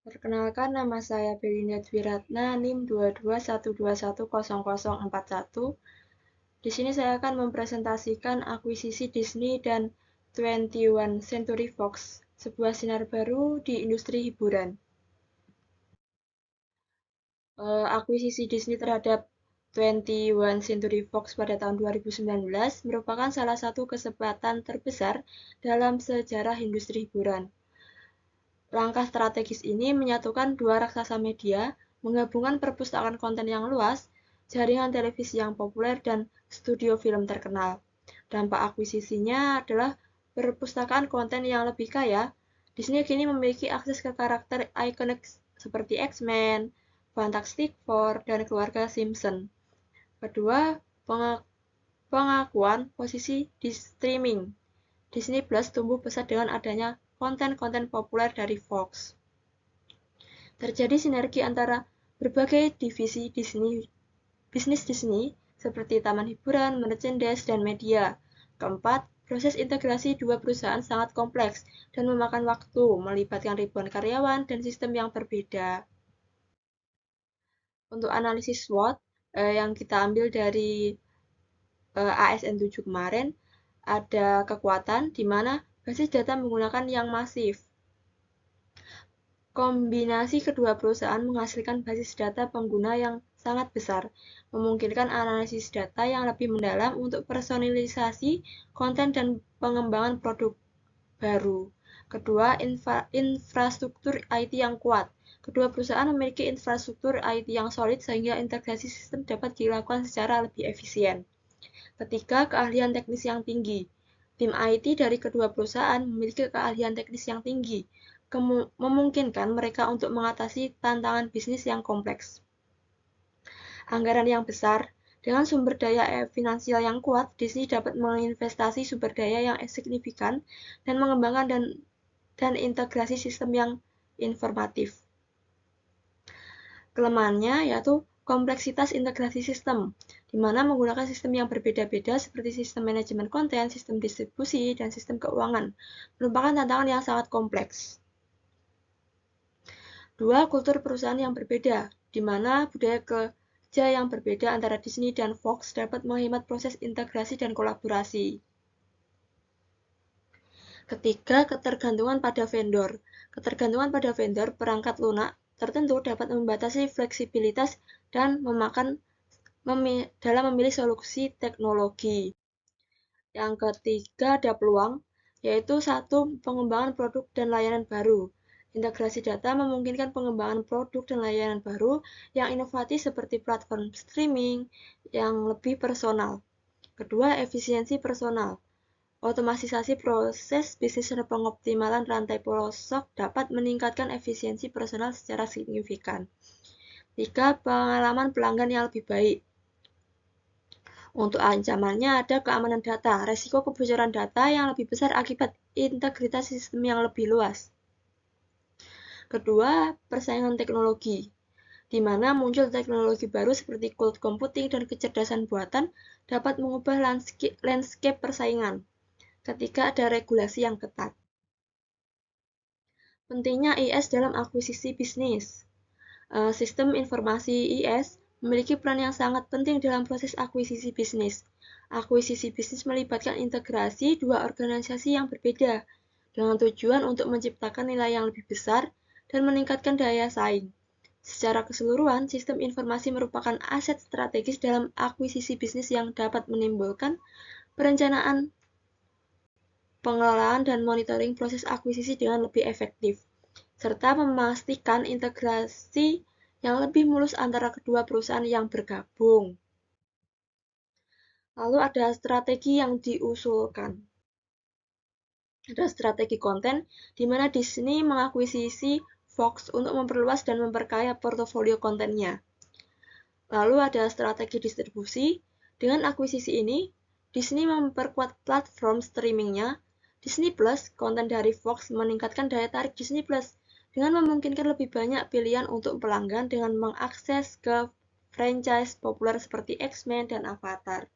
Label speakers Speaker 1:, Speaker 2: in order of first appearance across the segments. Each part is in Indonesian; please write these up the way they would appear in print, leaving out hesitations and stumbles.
Speaker 1: Perkenalkan, nama saya Belinda Dwiratna, NIM 221210041. Di sini saya akan mempresentasikan akuisisi Disney dan 21 Century Fox, sebuah sinar baru di industri hiburan. Akuisisi Disney terhadap 21 Century Fox pada tahun 2019 merupakan salah satu kesempatan terbesar dalam sejarah industri hiburan. Langkah strategis ini menyatukan dua raksasa media, menggabungkan perpustakaan konten yang luas, jaringan televisi yang populer, dan studio film terkenal. Dampak akuisisinya adalah perpustakaan konten yang lebih kaya. Disney kini memiliki akses ke karakter ikonik seperti X-Men, Fantastic Four, dan keluarga Simpson. Kedua, pengakuan posisi di streaming. Disney Plus tumbuh pesat dengan adanya konten-konten populer dari Fox. Terjadi sinergi antara berbagai divisi bisnis Disney seperti taman hiburan, merchandise, dan media. Keempat, proses integrasi dua perusahaan sangat kompleks dan memakan waktu, melibatkan ribuan karyawan dan sistem yang berbeda. Untuk analisis SWOT yang kita ambil dari ASN 7 kemarin, ada kekuatan di mana basis data menggunakan yang masif. Kombinasi kedua perusahaan menghasilkan basis data pengguna yang sangat besar, memungkinkan analisis data yang lebih mendalam untuk personalisasi konten dan pengembangan produk baru. Kedua, infrastruktur IT yang kuat. Kedua perusahaan memiliki infrastruktur IT yang solid sehingga integrasi sistem dapat dilakukan secara lebih efisien. Ketiga, keahlian teknis yang tinggi. Tim IT dari kedua perusahaan memiliki keahlian teknis yang tinggi, memungkinkan mereka untuk mengatasi tantangan bisnis yang kompleks. Anggaran yang besar. Dengan sumber daya finansial yang kuat, Disney dapat menginvestasi sumber daya yang signifikan dan mengembangkan dan integrasi sistem yang informatif. Kelemahannya yaitu kompleksitas integrasi sistem, di mana menggunakan sistem yang berbeda-beda seperti sistem manajemen konten, sistem distribusi, dan sistem keuangan, merupakan tantangan yang sangat kompleks. Dua, kultur perusahaan yang berbeda, di mana budaya kerja yang berbeda antara Disney dan Fox dapat menghemat proses integrasi dan kolaborasi. Ketiga, ketergantungan pada vendor. Ketergantungan pada vendor perangkat lunak tertentu dapat membatasi fleksibilitas dan dalam memilih solusi teknologi. Yang ketiga, ada peluang, yaitu satu, pengembangan produk dan layanan baru. Integrasi data memungkinkan pengembangan produk dan layanan baru yang inovatif seperti platform streaming yang lebih personal. Kedua, efisiensi personal. Otomatisasi proses bisnis dan pengoptimalan rantai pelosok dapat meningkatkan efisiensi personal secara signifikan. Tiga, pengalaman pelanggan yang lebih baik. Untuk ancamannya ada keamanan data, resiko kebocoran data yang lebih besar akibat integritas sistem yang lebih luas. Kedua, persaingan teknologi, di mana muncul teknologi baru seperti cloud computing dan kecerdasan buatan dapat mengubah landscape persaingan. Ketiga, ada regulasi yang ketat. Pentingnya IS dalam akuisisi bisnis. Sistem informasi IS memiliki peran yang sangat penting dalam proses akuisisi bisnis. Akuisisi bisnis melibatkan integrasi dua organisasi yang berbeda dengan tujuan untuk menciptakan nilai yang lebih besar dan meningkatkan daya saing. Secara keseluruhan, sistem informasi merupakan aset strategis dalam akuisisi bisnis yang dapat menimbulkan perencanaan, pengelolaan, dan monitoring proses akuisisi dengan lebih efektif, serta memastikan integrasi yang lebih mulus antara kedua perusahaan yang bergabung. Lalu ada strategi yang diusulkan. Ada strategi konten, di mana Disney mengakuisisi Fox untuk memperluas dan memperkaya portofolio kontennya. Lalu ada strategi distribusi. Dengan akuisisi ini, Disney memperkuat platform streamingnya. Disney Plus, konten dari Fox meningkatkan daya tarik Disney Plus dengan memungkinkan lebih banyak pilihan untuk pelanggan dengan mengakses ke franchise populer seperti X-Men dan Avatar.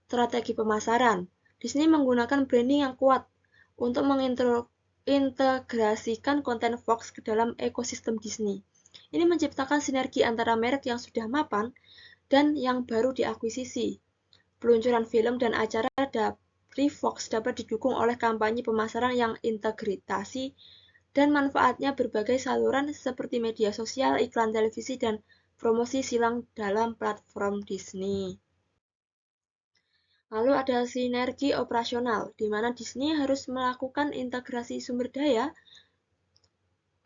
Speaker 1: Strategi pemasaran. Disney menggunakan branding yang kuat untuk mengintegrasikan konten Fox ke dalam ekosistem Disney. Ini menciptakan sinergi antara merek yang sudah mapan dan yang baru diakuisisi. Peluncuran film dan acara dari Fox dapat didukung oleh kampanye pemasaran yang integritasi dan manfaatnya berbagai saluran seperti media sosial, iklan televisi, dan promosi silang dalam platform Disney. Lalu ada sinergi operasional, di mana Disney harus melakukan integrasi sumber daya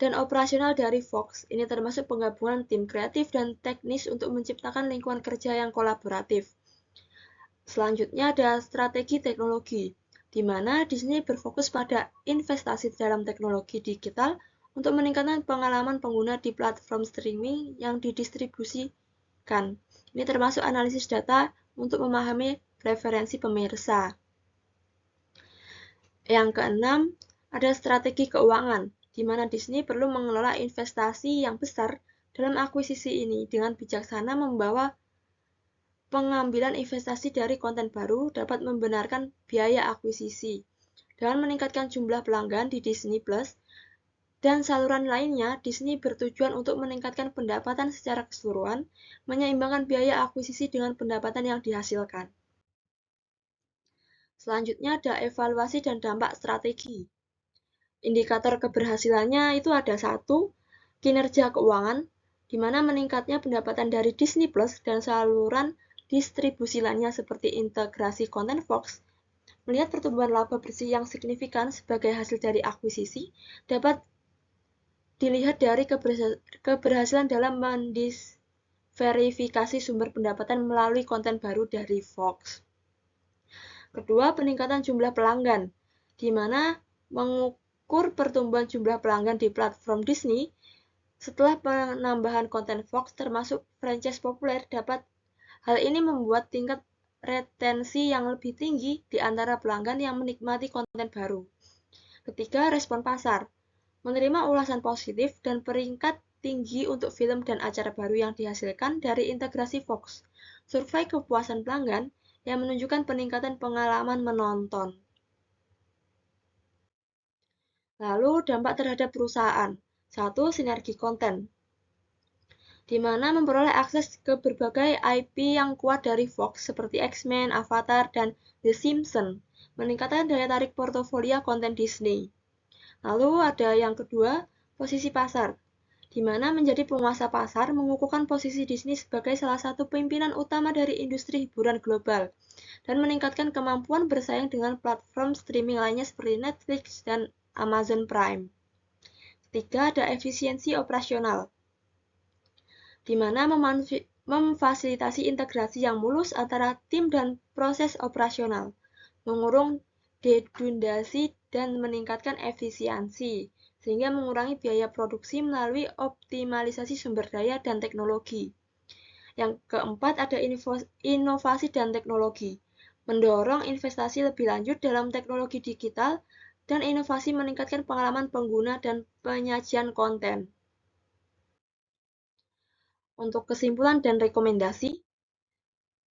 Speaker 1: dan operasional dari Fox. Ini termasuk penggabungan tim kreatif dan teknis untuk menciptakan lingkungan kerja yang kolaboratif. Selanjutnya ada strategi teknologi, di mana Disney berfokus pada investasi dalam teknologi digital untuk meningkatkan pengalaman pengguna di platform streaming yang didistribusikan. Ini termasuk analisis data untuk memahami preferensi pemirsa. Yang keenam, ada strategi keuangan, di mana Disney perlu mengelola investasi yang besar dalam akuisisi ini dengan bijaksana membawa pengambilan investasi dari konten baru dapat membenarkan biaya akuisisi. Dengan meningkatkan jumlah pelanggan di Disney Plus dan saluran lainnya, Disney bertujuan untuk meningkatkan pendapatan secara keseluruhan, menyeimbangkan biaya akuisisi dengan pendapatan yang dihasilkan. Selanjutnya ada evaluasi dan dampak strategi. Indikator keberhasilannya itu ada 1, kinerja keuangan, di mana meningkatnya pendapatan dari Disney Plus dan saluran distribusi lainnya seperti integrasi konten Fox. Melihat pertumbuhan laba bersih yang signifikan sebagai hasil dari akuisisi, dapat dilihat dari keberhasilan dalam mendisverifikasi sumber pendapatan melalui konten baru dari Fox. Kedua, peningkatan jumlah pelanggan, di mana mengukur pertumbuhan jumlah pelanggan di platform Disney setelah penambahan konten Fox termasuk franchise populer dapat hal ini membuat tingkat retensi yang lebih tinggi di antara pelanggan yang menikmati konten baru. Ketiga, respon pasar. Menerima ulasan positif dan peringkat tinggi untuk film dan acara baru yang dihasilkan dari integrasi Fox. Survei kepuasan pelanggan yang menunjukkan peningkatan pengalaman menonton. Lalu, dampak terhadap perusahaan. 1. Sinergi konten, di mana memperoleh akses ke berbagai IP yang kuat dari Fox seperti X-Men, Avatar, dan The Simpsons, meningkatkan daya tarik portofolio konten Disney. Lalu ada yang kedua, posisi pasar, di mana menjadi penguasa pasar mengukuhkan posisi Disney sebagai salah satu pimpinan utama dari industri hiburan global dan meningkatkan kemampuan bersaing dengan platform streaming lainnya seperti Netflix dan Amazon Prime. Ketiga, ada efisiensi operasional, di mana memfasilitasi integrasi yang mulus antara tim dan proses operasional, mengurung redundasi dan meningkatkan efisiensi, sehingga mengurangi biaya produksi melalui optimalisasi sumber daya dan teknologi. Yang keempat ada inovasi dan teknologi, mendorong investasi lebih lanjut dalam teknologi digital dan inovasi meningkatkan pengalaman pengguna dan penyajian konten. Untuk kesimpulan dan rekomendasi,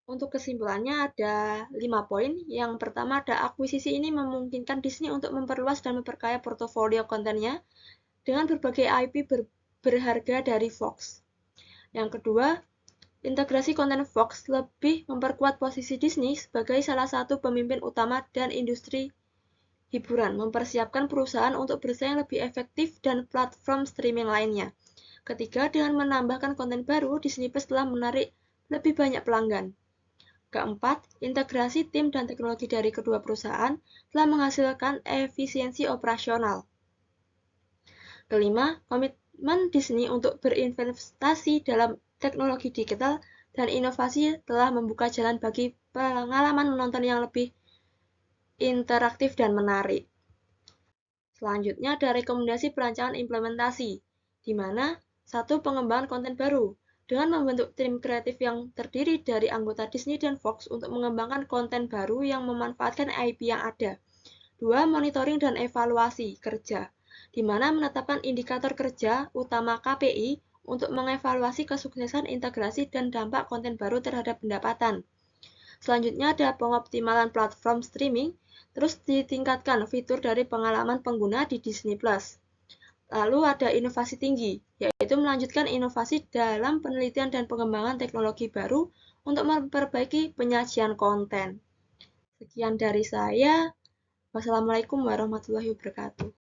Speaker 1: untuk kesimpulannya ada 5 poin. Yang pertama ada akuisisi ini memungkinkan Disney untuk memperluas dan memperkaya portofolio kontennya dengan berbagai IP berharga dari Fox. Yang kedua, integrasi konten Fox lebih memperkuat posisi Disney sebagai salah satu pemimpin utama dan industri hiburan, mempersiapkan perusahaan untuk bersaing lebih efektif dan platform streaming lainnya. Ketiga, dengan menambahkan konten baru, Disney Plus telah menarik lebih banyak pelanggan. Keempat, integrasi tim dan teknologi dari kedua perusahaan telah menghasilkan efisiensi operasional. Kelima, komitmen Disney untuk berinvestasi dalam teknologi digital dan inovasi telah membuka jalan bagi pengalaman menonton yang lebih interaktif dan menarik. Selanjutnya ada rekomendasi perancangan implementasi, di mana 1. Pengembangan konten baru, dengan membentuk tim kreatif yang terdiri dari anggota Disney dan Fox untuk mengembangkan konten baru yang memanfaatkan IP yang ada. 2. Monitoring dan evaluasi kerja, di mana menetapkan indikator kerja utama KPI untuk mengevaluasi kesuksesan integrasi dan dampak konten baru terhadap pendapatan. Selanjutnya ada pengoptimalan platform streaming, terus ditingkatkan fitur dari pengalaman pengguna di Disney Plus. Lalu ada inovasi tinggi, yaitu melanjutkan inovasi dalam penelitian dan pengembangan teknologi baru untuk memperbaiki penyajian konten. Sekian dari saya. Wassalamualaikum warahmatullahi wabarakatuh.